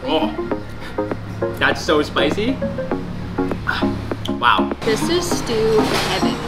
Oh, that's so spicy. Wow. This is stew heaven.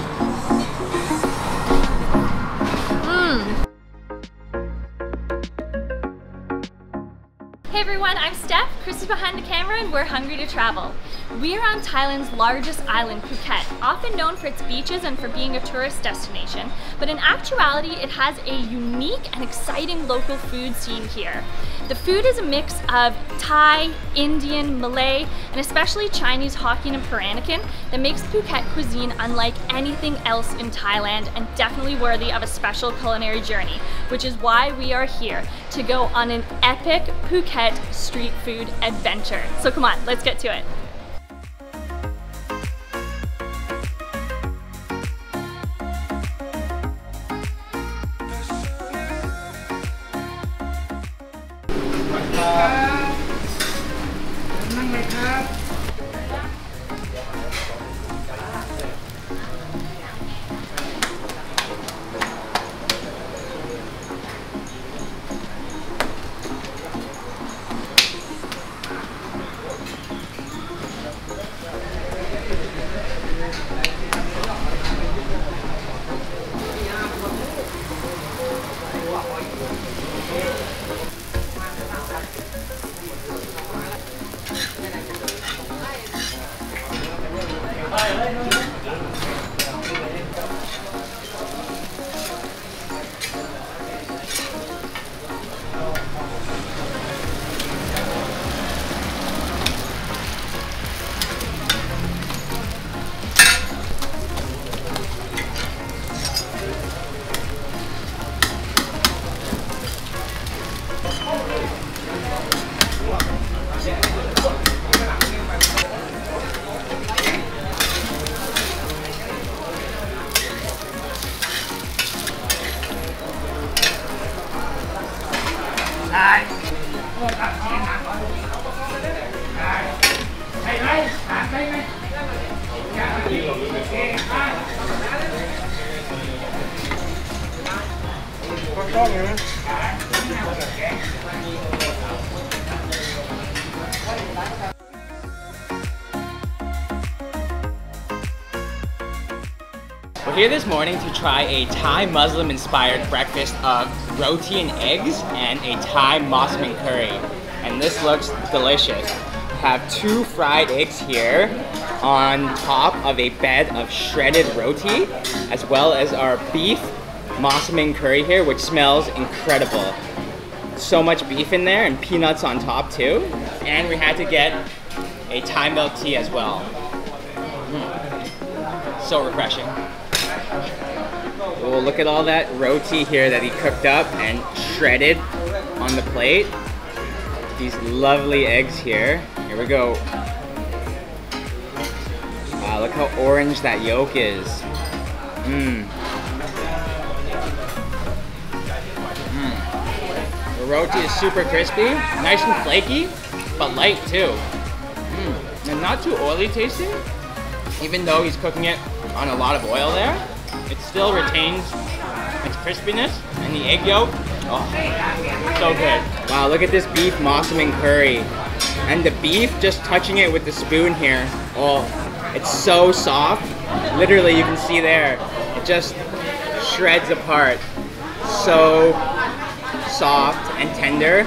Hey everyone, I'm Steph, Chris is behind the camera, and we're hungry to travel. We are on Thailand's largest island, Phuket, often known for its beaches and for being a tourist destination, but in actuality it has a unique and exciting local food scene here. The food is a mix of Thai, Indian, Malay, and especially Chinese Hokkien and Peranakan that makes Phuket cuisine unlike anything else in Thailand and definitely worthy of a special culinary journey, which is why we are here to go on an epic Phuket street food adventure. So come on, let's get to it. We're here this morning to try a Thai Muslim inspired breakfast of roti and eggs and a Thai massaman curry. And this looks delicious. We have 2 fried eggs here on top of a bed of shredded roti, as well as our beef massaman curry here, which smells incredible. So much beef in there and peanuts on top too. And we had to get a Thai milk tea as well. So refreshing. Oh, look at all that roti here that he cooked up and shredded on the plate. These lovely eggs here. Here we go. Wow, look how orange that yolk is. The roti is super crispy, nice and flaky, but light too. And not too oily tasting. Even though he's cooking it on a lot of oil there, it still retains its crispiness, and the egg yolk, oh, so good. Wow, look at this beef massaman curry. And the beef, just touching it with the spoon here, oh, it's so soft. Literally, you can see there, it just shreds apart. So soft and tender.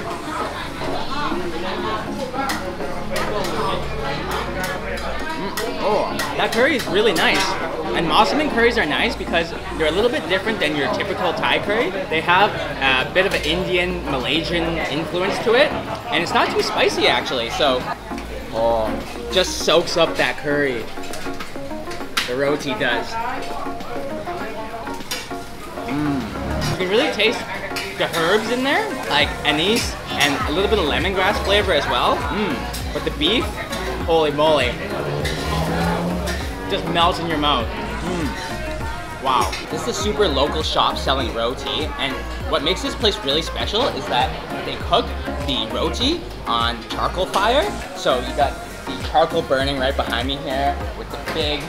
Oh, that curry is really nice. And massaman curries are nice because they're a little bit different than your typical Thai curry. They have a bit of an Indian, Malaysian influence to it. And it's not too spicy actually, so oh, just soaks up that curry. The roti does. You can really taste the herbs in there, like anise and a little bit of lemongrass flavor as well. But the beef, holy moly, just melts in your mouth. Wow. This is a super local shop selling roti, and what makes this place really special is that they cook the roti on charcoal fire. So you got the charcoal burning right behind me here with the big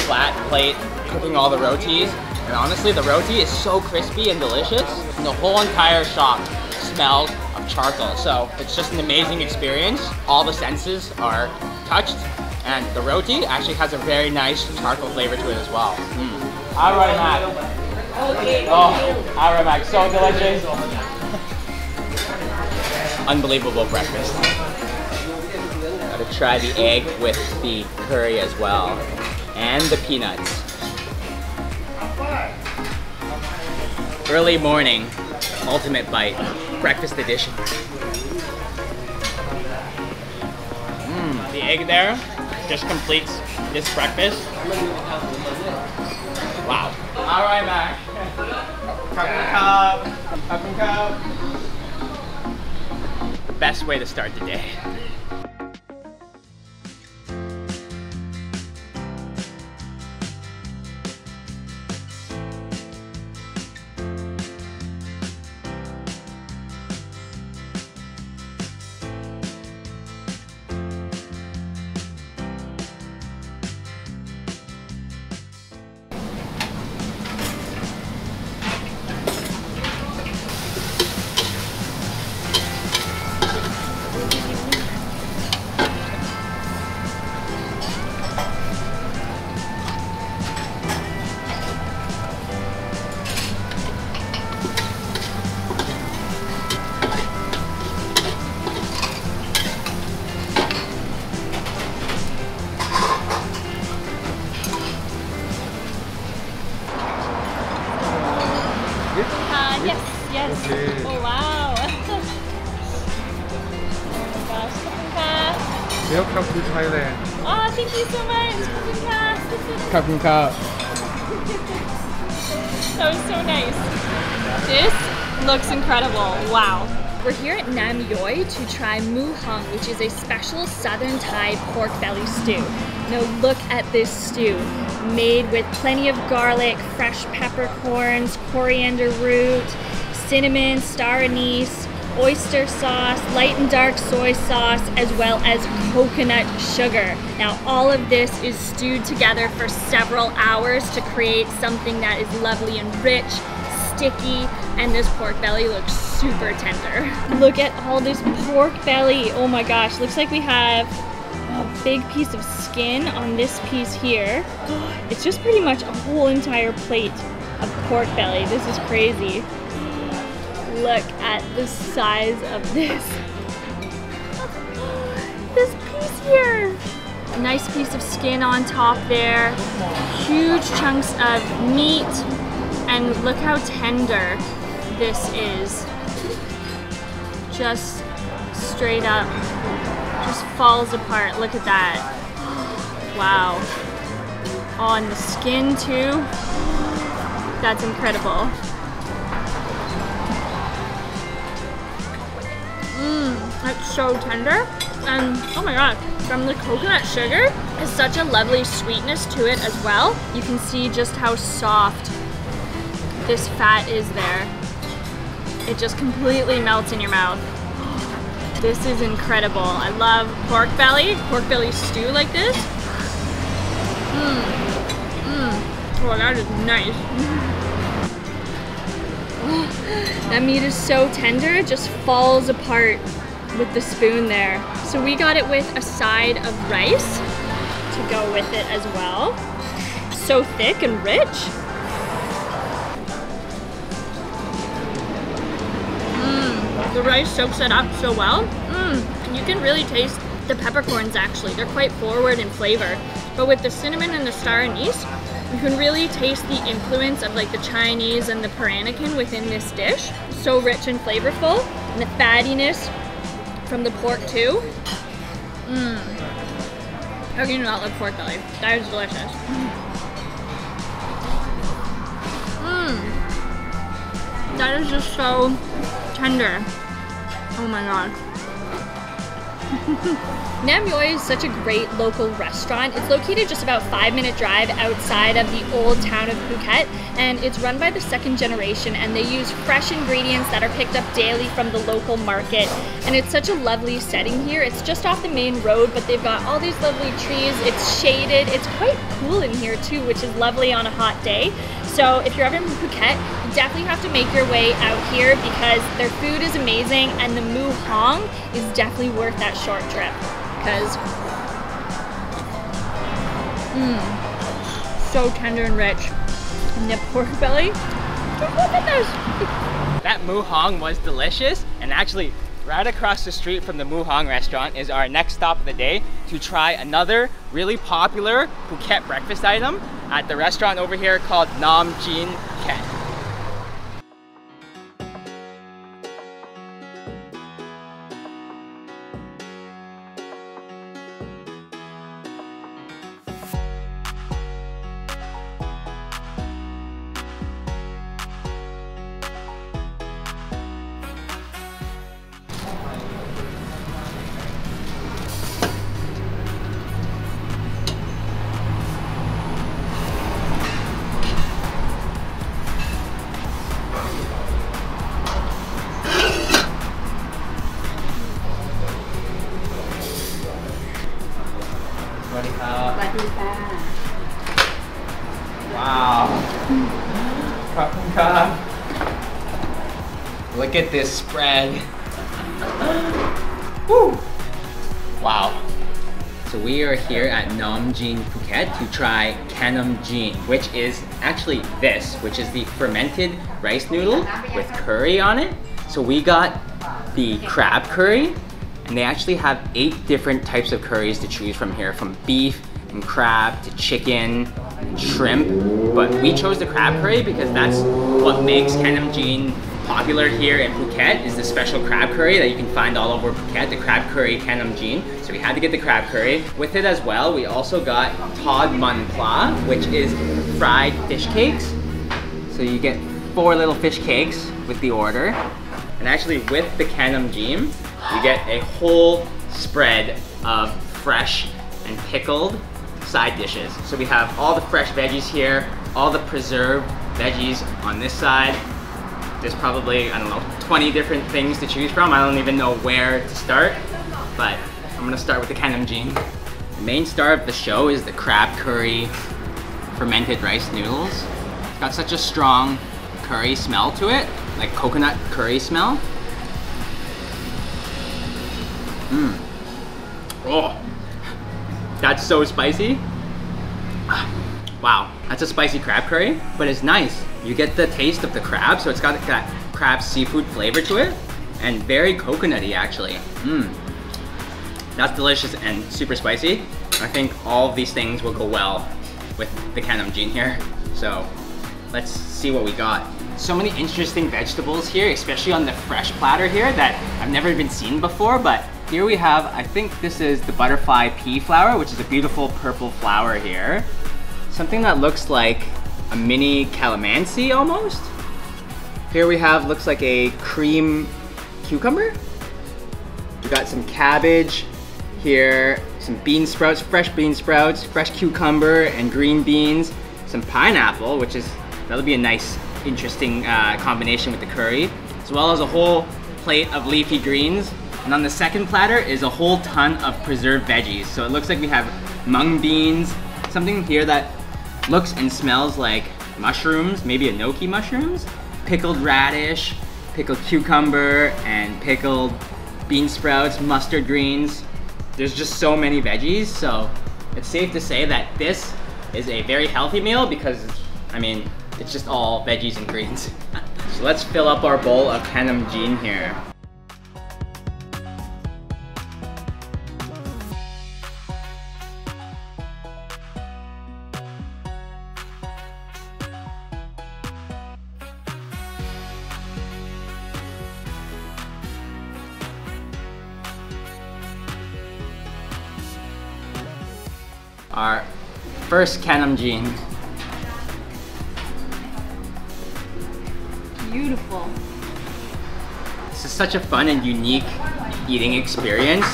flat plate cooking all the rotis. And honestly, the roti is so crispy and delicious. And the whole entire shop smells of charcoal. So it's just an amazing experience. All the senses are touched. And the roti actually has a very nice charcoal flavor to it as well. Alright, Mac. Oh, alright, Mac. So delicious. Unbelievable breakfast. Gotta try the egg with the curry as well. And the peanuts. Early morning, ultimate bite, breakfast edition. The egg there just completes this breakfast. Wow. All right, Mac. Cup and cup. The best way to start the day. Yes. Okay. Oh, wow. Oh my gosh. Welcome to Thailand. Oh, thank you so much. Cup and cup. That was so nice. This looks incredible. Wow. We're here at Nam Yoi to try Mu Hung, which is a special southern Thai pork belly stew. Now look at this stew. Made with plenty of garlic, fresh peppercorns, coriander root, cinnamon, star anise, oyster sauce, light and dark soy sauce, as well as coconut sugar. Now all of this is stewed together for several hours to create something that is lovely and rich, sticky, and this pork belly looks super tender. Look at all this pork belly. Oh my gosh, looks like we have a big piece of skin on this piece here. It's just pretty much a whole entire plate of pork belly. This is crazy. Look at the size of this. This piece here. A nice piece of skin on top there. Huge chunks of meat. And look how tender this is. Just straight up, just falls apart. Look at that. Wow. Oh, and the skin too. That's incredible. It's so tender. And oh my god, from the coconut sugar, there's such a lovely sweetness to it as well. You can see just how soft this fat is there. It just completely melts in your mouth. This is incredible. I love pork belly stew like this. Oh, that is nice. That meat is so tender, it just falls apart with the spoon there. So we got it with a side of rice to go with it as well. So thick and rich. The rice soaks it up so well. You can really taste the peppercorns actually. They're quite forward in flavor. But with the cinnamon and the star anise, you can really taste the influence of like the Chinese and the Peranakan within this dish. So rich and flavorful. And the fattiness from the pork too. How can you not love pork belly? That is delicious. That is just so tender. Oh my god. Nam Noi is such a great local restaurant. It's located just about 5-minute drive outside of the old town of Phuket, and it's run by the second generation, and they use fresh ingredients that are picked up daily from the local market. And it's such a lovely setting here. It's just off the main road, but they've got all these lovely trees. It's shaded. It's quite cool in here too, which is lovely on a hot day. So if you're ever in Phuket, you definitely have to make your way out here because their food is amazing, and the Mu Hong is definitely worth that short trip. Because so tender and rich. And the pork belly, just look at this. That Mu Hong was delicious, and actually right across the street from the Mu Hong restaurant is our next stop of the day to try another really popular Phuket breakfast item at the restaurant over here called Nam Jin Phuket. Wow. Look at this spread. Woo. Wow. So we are here at Nam Jin Phuket to try Kanam Jin, which is actually this, which is the fermented rice noodle with curry on it. So we got the crab curry, and they actually have 8 different types of curries to choose from here, from beef and crab to chicken and shrimp. But we chose the crab curry because that's what makes Kanam Jin popular here in Phuket, is the special crab curry that you can find all over Phuket, the crab curry Kanam Jin. So we had to get the crab curry. With it as well, we also got Tod Man Pla, which is fried fish cakes. So you get 4 little fish cakes with the order. And actually with the Kanam Jin, you get a whole spread of fresh and pickled side dishes. So we have all the fresh veggies here, all the preserved veggies on this side. There's probably, I don't know, 20 different things to choose from. I don't even know where to start, but I'm gonna start with the Kanam Jin. The main star of the show is the crab curry fermented rice noodles. It's got such a strong curry smell to it, like coconut curry smell. Oh, that's so spicy. Wow, that's a spicy crab curry, but it's nice. You get the taste of the crab, so it's got that crab seafood flavor to it, and very coconutty actually. That's delicious and super spicy. I think all of these things will go well with the Kanam Jin here. So let's see what we got. So many interesting vegetables here, especially on the fresh platter here that I've never even seen before, but here we have, I think this is the butterfly pea flower, which is a beautiful purple flower here. Something that looks like a mini calamansi almost. Here we have, looks like a cream cucumber. We got some cabbage here, some bean sprouts, fresh cucumber and green beans, some pineapple, which is, that'll be a nice, interesting combination with the curry, as well as a whole plate of leafy greens. And on the second platter is a whole ton of preserved veggies. So it looks like we have mung beans, something here that looks and smells like mushrooms, maybe enoki mushrooms, pickled radish, pickled cucumber, and pickled bean sprouts, mustard greens. There's just so many veggies, so it's safe to say that this is a very healthy meal because, I mean, it's just all veggies and greens. So let's fill up our bowl of Kanam Jin here. Our first Kanam Jin. Beautiful. This is such a fun and unique eating experience.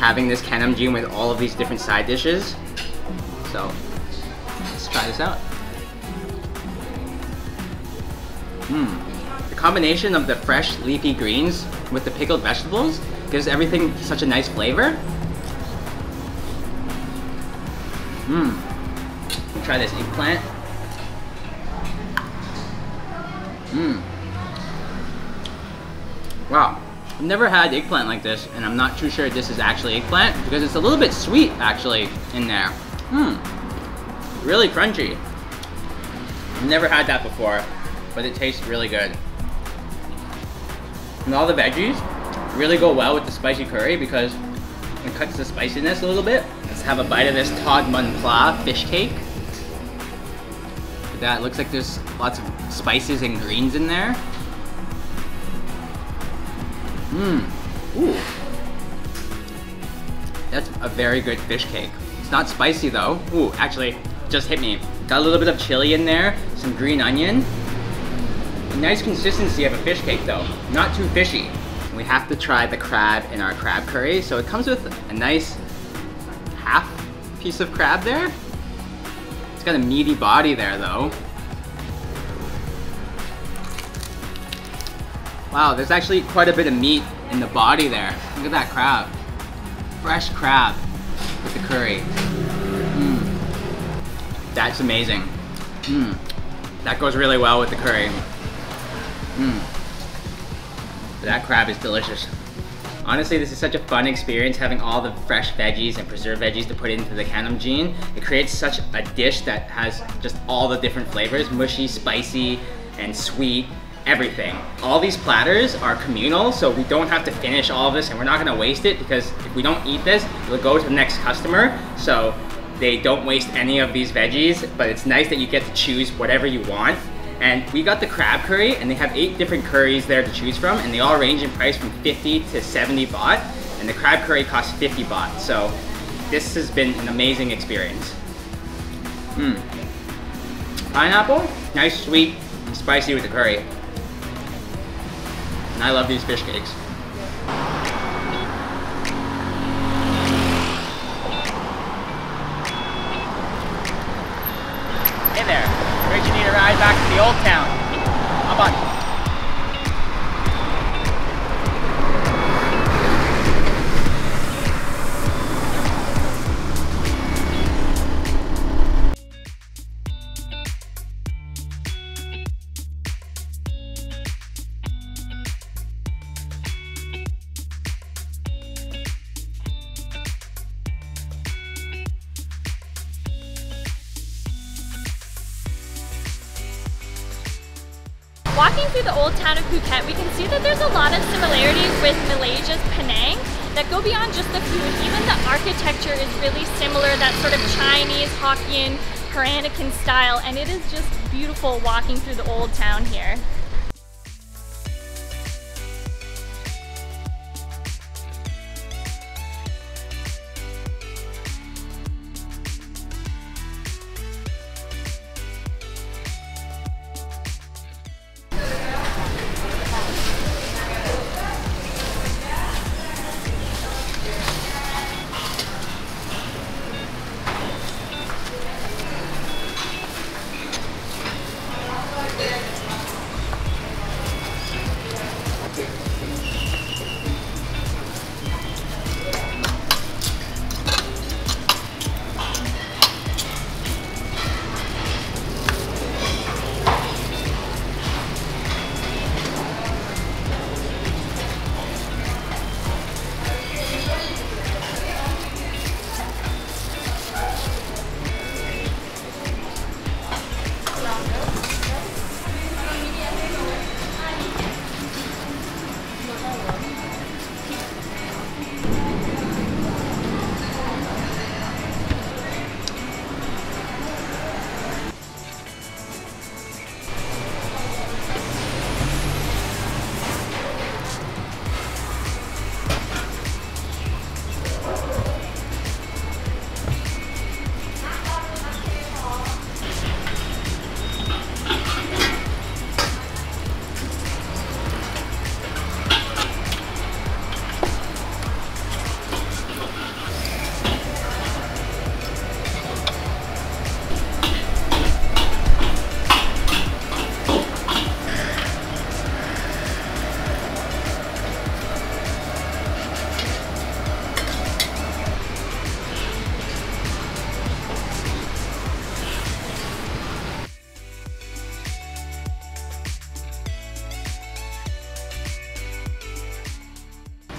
having this Kanamjin with all of these different side dishes. So let's try this out. The combination of the fresh leafy greens with the pickled vegetables gives everything such a nice flavor. Try this eggplant. Wow, I've never had eggplant like this, and I'm not too sure this is actually eggplant because it's a little bit sweet actually in there. Really crunchy. I've never had that before, but it tastes really good. And all the veggies really go well with the spicy curry because it cuts the spiciness a little bit. Let's have a bite of this Tod Mun Pla fish cake. That looks like there's lots of spices and greens in there. Ooh. That's a very good fish cake. It's not spicy though. Ooh, actually, just hit me. Got a little bit of chili in there, some green onion. A nice consistency of a fish cake though, not too fishy. We have to try the crab in our crab curry. So it comes with a nice half piece of crab there. It's got a meaty body there though. Wow, there's actually quite a bit of meat in the body there. Look at that crab. Fresh crab with the curry. That's amazing. That goes really well with the curry. That crab is delicious. Honestly, this is such a fun experience having all the fresh veggies and preserved veggies to put into the Kanamjin. It creates such a dish that has just all the different flavors, mushy, spicy, and sweet, everything. All these platters are communal, so we don't have to finish all of this and we're not gonna waste it because if we don't eat this, it'll go to the next customer. So they don't waste any of these veggies, but it's nice that you get to choose whatever you want. And we got the crab curry, and they have 8 different curries there to choose from, and they all range in price from 50 to 70 baht, and the crab curry costs 50 baht. So this has been an amazing experience. Pineapple, nice, sweet, and spicy with the curry. And I love these fish cakes. Hey there. Heard you need a ride back to the old town. How about it? Walking through the old town of Phuket, we can see that there's a lot of similarities with Malaysia's Penang that go beyond just the food. Even the architecture is really similar, that sort of Chinese, Hokkien, Peranakan style, and it is just beautiful walking through the old town here.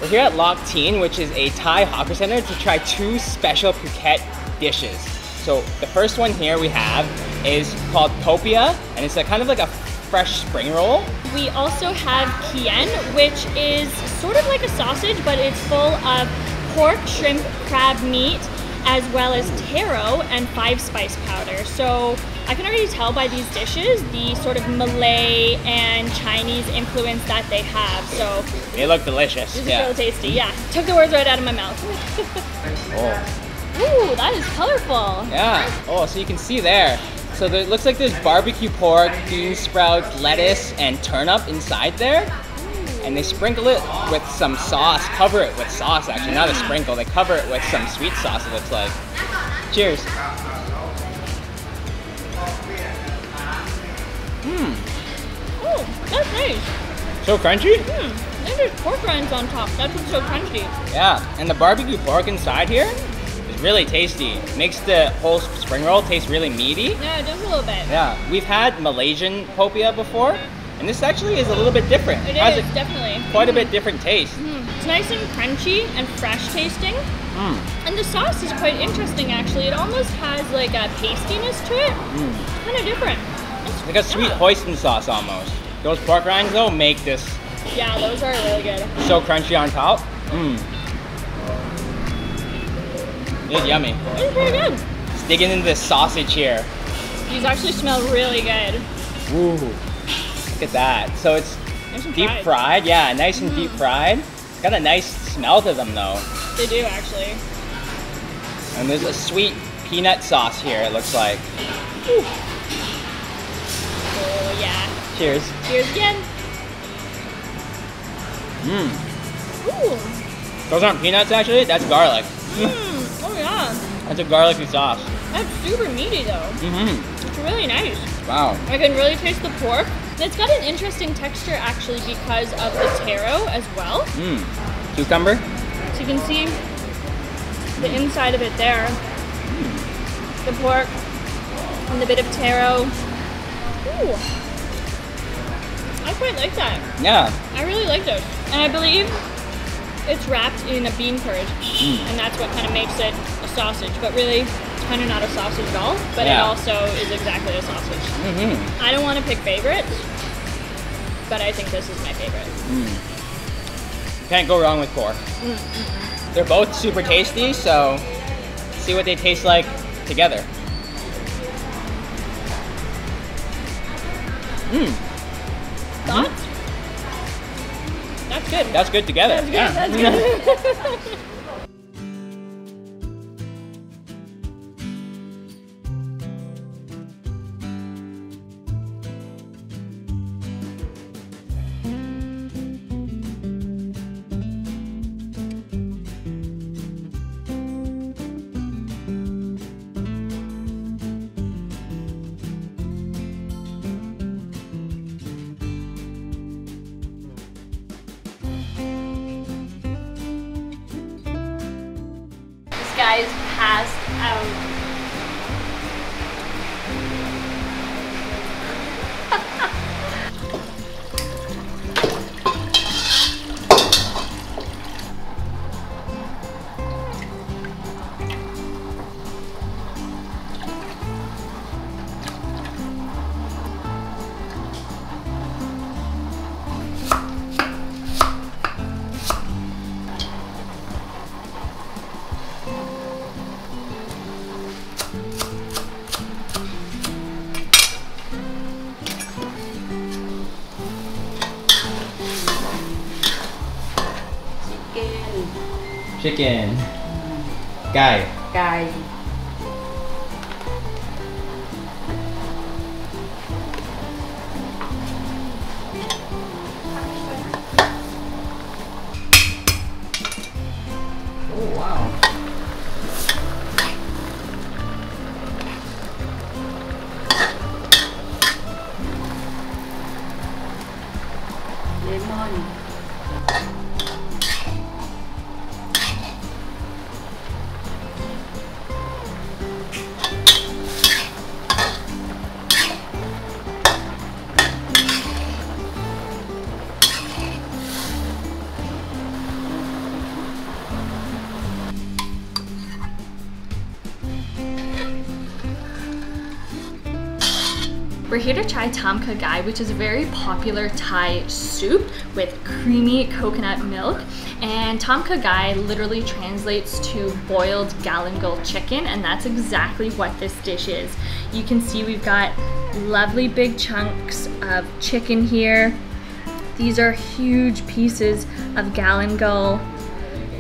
We're here at Lok Teen, which is a Thai hawker center, to try 2 special Phuket dishes. So the first one here we have is called Popia, and it's kind of like a fresh spring roll. We also have Kien, which is sort of like a sausage, but it's full of pork, shrimp, crab meat, as well as taro and 5-spice powder. So I can already tell by these dishes the sort of Malay and Chinese influence that they have. So they look delicious. This is really tasty, yeah. Took the words right out of my mouth. Oh. Ooh, that is colorful. Yeah. Oh, so you can see there. So it looks like there's barbecue pork, bean sprouts, lettuce, and turnip inside there. And they sprinkle it with some sauce, cover it with sauce actually, not a sprinkle. They cover it with some sweet sauce, it looks like. Cheers. Oh, that's nice. So crunchy? And there's pork rinds on top. That's what's so crunchy. Yeah, and the barbecue pork inside here is really tasty. Makes the whole spring roll taste really meaty. Yeah, it does a little bit. Yeah, we've had Malaysian popia before, and this actually is a little bit different. It has is, definitely. Quite a bit different taste. It's nice and crunchy and fresh tasting. And the sauce is quite interesting actually. It almost has like a pastiness to it. It's kind of different. It's like a sweet hoisin sauce almost. Those pork rinds though make this Yeah, those are really good. so crunchy on top. It's yummy. It's pretty good. Let's dig into this sausage here. These actually smell really good. Ooh, look at that. So it's Nice and deep fried. Yeah, nice and deep fried. It's got a nice smell to them though. They do actually. And there's a sweet peanut sauce here, it looks like. Oh yeah. Cheers. Cheers again. Ooh. Those aren't peanuts actually, that's garlic. Oh yeah. That's a garlicky sauce. That's super meaty though. It's really nice. Wow. I can really taste the pork. It's got an interesting texture actually because of the taro as well. Cucumber? So you can see the inside of it there. The pork and the bit of taro. Ooh. I quite like that. Yeah. I really like those. And I believe it's wrapped in a bean curd. And that's what kind of makes it a sausage. But really, it's kind of not a sausage at all. But it also is exactly a sausage. I don't want to pick favorites, but I think this is my favorite. Can't go wrong with pork. They're both super tasty, so see what they taste like together. Thoughts? That's good. That's good together. That's good. That's good. Guy's passed out. Chicken. Guy. Guy. Oh wow. Lemon. We're here to try Tom Kha Gai, which is a very popular Thai soup with creamy coconut milk. And Tom Kha Gai literally translates to boiled galangal chicken, and that's exactly what this dish is. You can see we've got lovely big chunks of chicken here. These are huge pieces of galangal.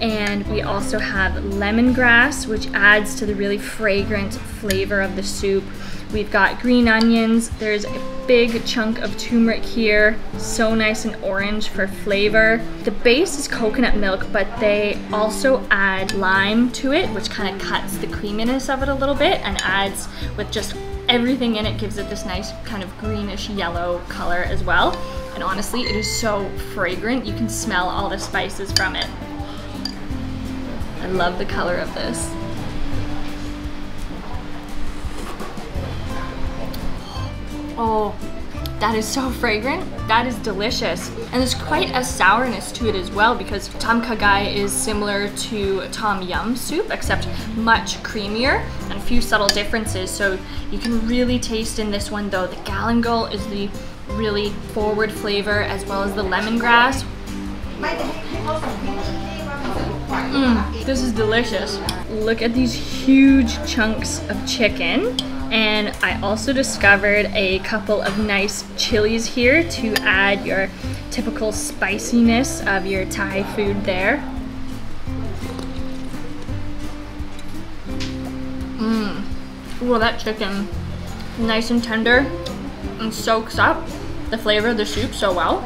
And we also have lemongrass, which adds to the really fragrant flavor of the soup. We've got green onions. There's a big chunk of turmeric here. So nice and orange for flavor. The base is coconut milk, but they also add lime to it, which kind of cuts the creaminess of it a little bit and adds with just everything in it, gives it this nice kind of greenish yellow color as well. And honestly, it is so fragrant. You can smell all the spices from it. I love the color of this. Oh, that is so fragrant. That is delicious. And there's quite a sourness to it as well, because Tom Kha Gai is similar to Tom Yum soup, except much creamier, and a few subtle differences. So you can really taste in this one though. The galangal is the really forward flavor, as well as the lemongrass. This is delicious. Look at these huge chunks of chicken. And I also discovered a couple of nice chilies here to add your typical spiciness of your Thai food there. Well, that chicken, nice and tender and soaks up the flavor of the soup so well.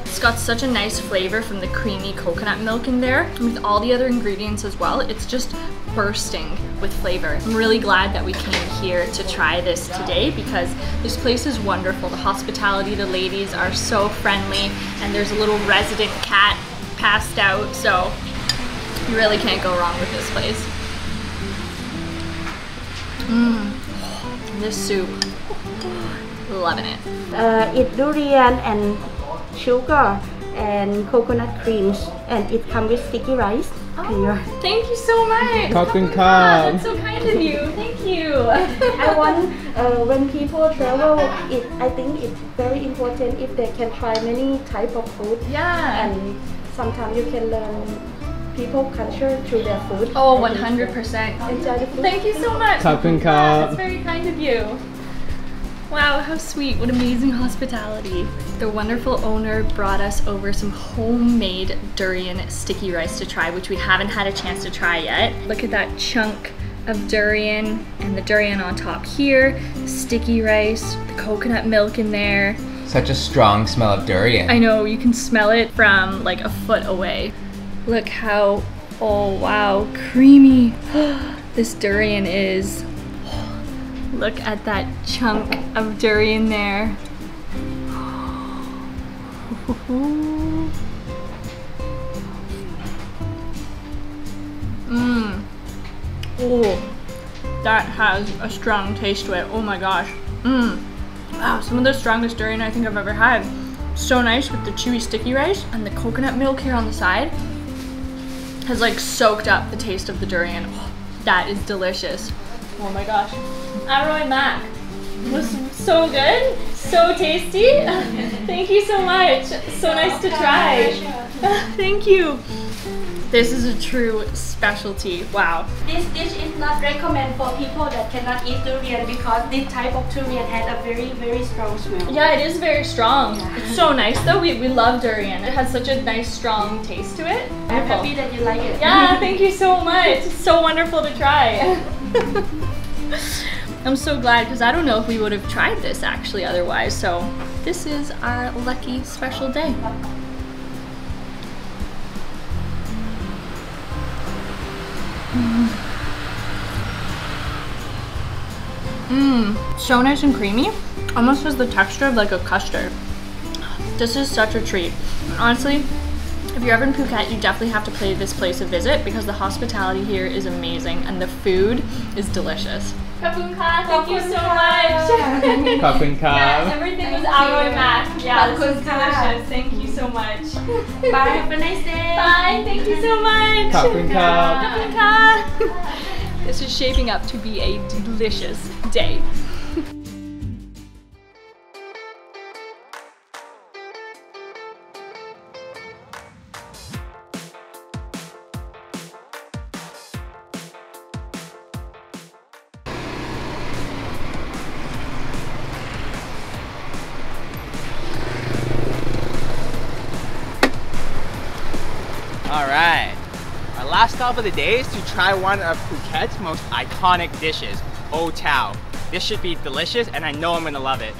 It's got such a nice flavor from the creamy coconut milk in there. With all the other ingredients as well, it's just bursting with flavor. I'm really glad that we came here to try this today, because this place is wonderful. The hospitality, the ladies are so friendly, and there's a little resident cat passed out, so you really can't go wrong with this place. This soup, loving it. It's durian and sugar and coconut creams, and it comes with sticky rice. Oh, thank you so much. That's so kind of you. Thank you. I want when people travel, I think it's very important if they can try many type of food. Yeah. And sometimes you can learn people culture through their food. Oh, 100%. Enjoy the food. Thank you so much. That's very kind of you. Wow, how sweet. What amazing hospitality. The wonderful owner brought us over some homemade durian sticky rice to try, which we haven't had a chance to try yet. Look at that chunk of durian and the durian on top here, the sticky rice, the coconut milk in there. Such a strong smell of durian. I know, you can smell it from like a foot away. Look how, oh wow, creamy this durian is. Look at that chunk of durian there. Oh, that has a strong taste to it. Oh my gosh. Wow, some of the strongest durian I think I've ever had. So nice with the chewy sticky rice, and the coconut milk here on the side has like soaked up the taste of the durian. Oh, that is delicious. Oh my gosh. Aroy Mac was so good, so tasty. Thank you so much. So nice to try. Thank you. This is a true specialty. Wow. This dish is not recommended for people that cannot eat durian, because this type of durian has a very, very strong smell. Yeah, it is very strong. It's so nice though. We love durian. It has such a nice, strong taste to it. I'm happy that you like it. Yeah, thank you so much. It's so wonderful to try. I'm so glad, because I don't know if we would have tried this actually otherwise. So this is our lucky special day. So nice and creamy. Almost has the texture of like a custard. This is such a treat. Honestly, if you're ever in Phuket, you definitely have to pay this place a visit, because the hospitality here is amazing and the food is delicious. Kapun Ka, thank you so much. Kapun Ka. Yeah, everything was Aroy Mac. Yeah, this was delicious. Thank you so much. Bye, have a nice day. Bye, thank you so much. Kapun Ka. Kapun Ka. This is shaping up to be a delicious day. last stop of the day is to try one of Phuket's most iconic dishes, O Tao. This should be delicious and I know I'm gonna love it.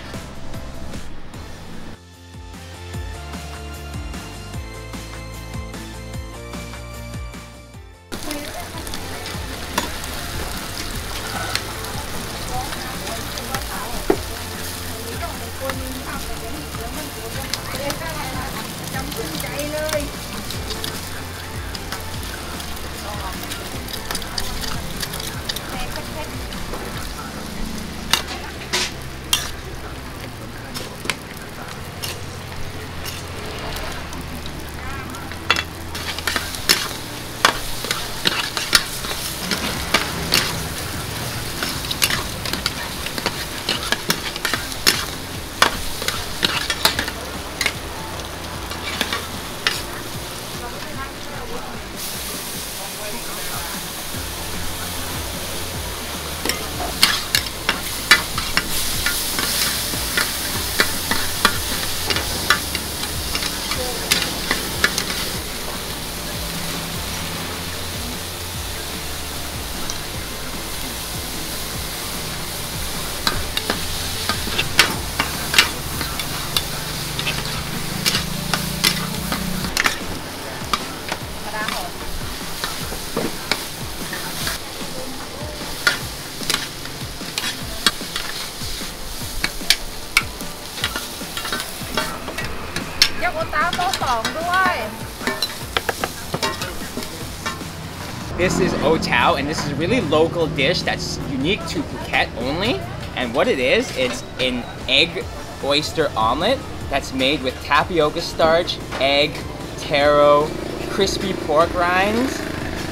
This is O Tao, and this is a really local dish that's unique to Phuket only. And what it is, it's an egg oyster omelet that's made with tapioca starch, egg, taro, crispy pork rinds,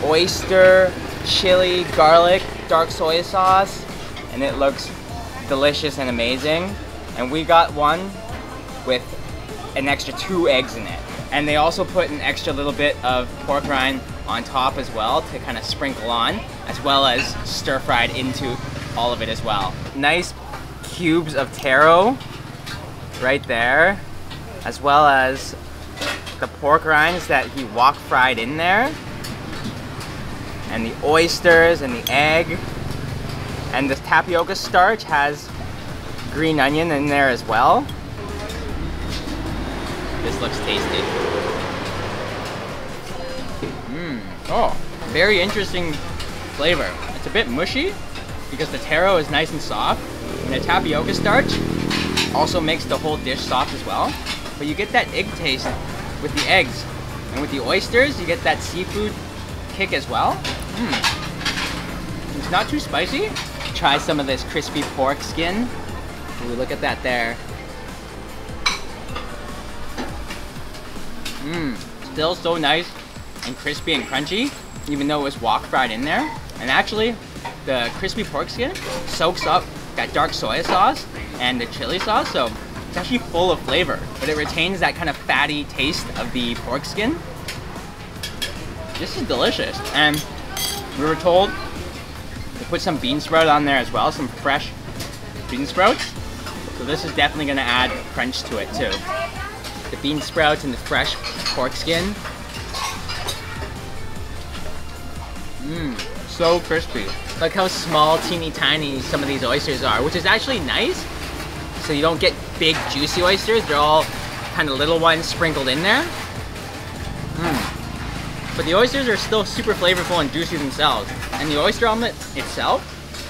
oyster, chili, garlic, dark soy sauce, and it looks delicious and amazing. And we got one with an extra 2 eggs in it. And they also put an extra little bit of pork rind on top as well to kind of sprinkle on, as well as stir fried into all of it as well. Nice cubes of taro right there, as well as the pork rinds that he wok fried in there, and the oysters and the egg, and the tapioca starch has green onion in there as well. This looks tasty. Oh, very interesting flavor. It's a bit mushy because the taro is nice and soft, and the tapioca starch also makes the whole dish soft as well. But you get that egg taste with the eggs, and with the oysters, you get that seafood kick as well. It's not too spicy. Try some of this crispy pork skin. Ooh, look at that there. Still so nice and crispy and crunchy, even though it was wok fried in there. And actually, the crispy pork skin soaks up that dark soy sauce and the chili sauce, so it's actually full of flavor, but it retains that kind of fatty taste of the pork skin. This is delicious. And we were told to put some bean sprout on there as well, some fresh bean sprouts. So this is definitely gonna add crunch to it too. The bean sprouts and the fresh pork skin. So crispy. Look how small, teeny tiny some of these oysters are, which is actually nice. So you don't get big, juicy oysters. They're all kind of little ones sprinkled in there. But the oysters are still super flavorful and juicy themselves. And the oyster omelet itself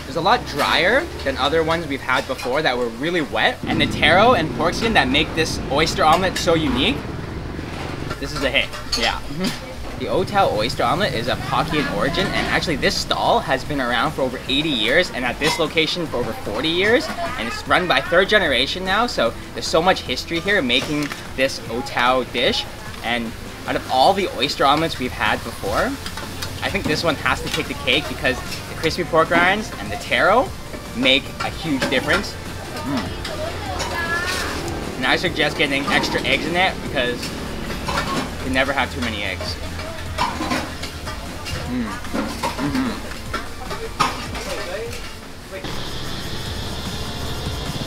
is a lot drier than other ones we've had before that were really wet. And the taro and pork skin that make this oyster omelet so unique, this is a hit, yeah. The O Tao oyster omelet is of Hokkien origin, and actually this stall has been around for over 80 years and at this location for over 40 years, and it's run by 3rd generation now, so there's so much history here making this O Tao dish. And out of all the oyster omelets we've had before, I think this one has to take the cake because the crispy pork rinds and the taro make a huge difference. And I suggest getting extra eggs in it because you can never have too many eggs.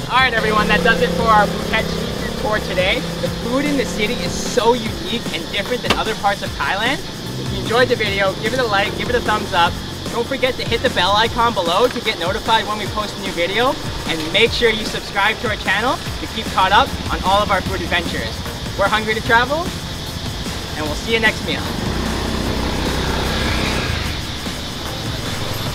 Alright everyone, that does it for our Phuket street food tour today. The food in the city is so unique and different than other parts of Thailand. If you enjoyed the video, give it a like, give it a thumbs up. Don't forget to hit the bell icon below to get notified when we post a new video. And make sure you subscribe to our channel to keep caught up on all of our food adventures. We're hungry to travel, and we'll see you next meal.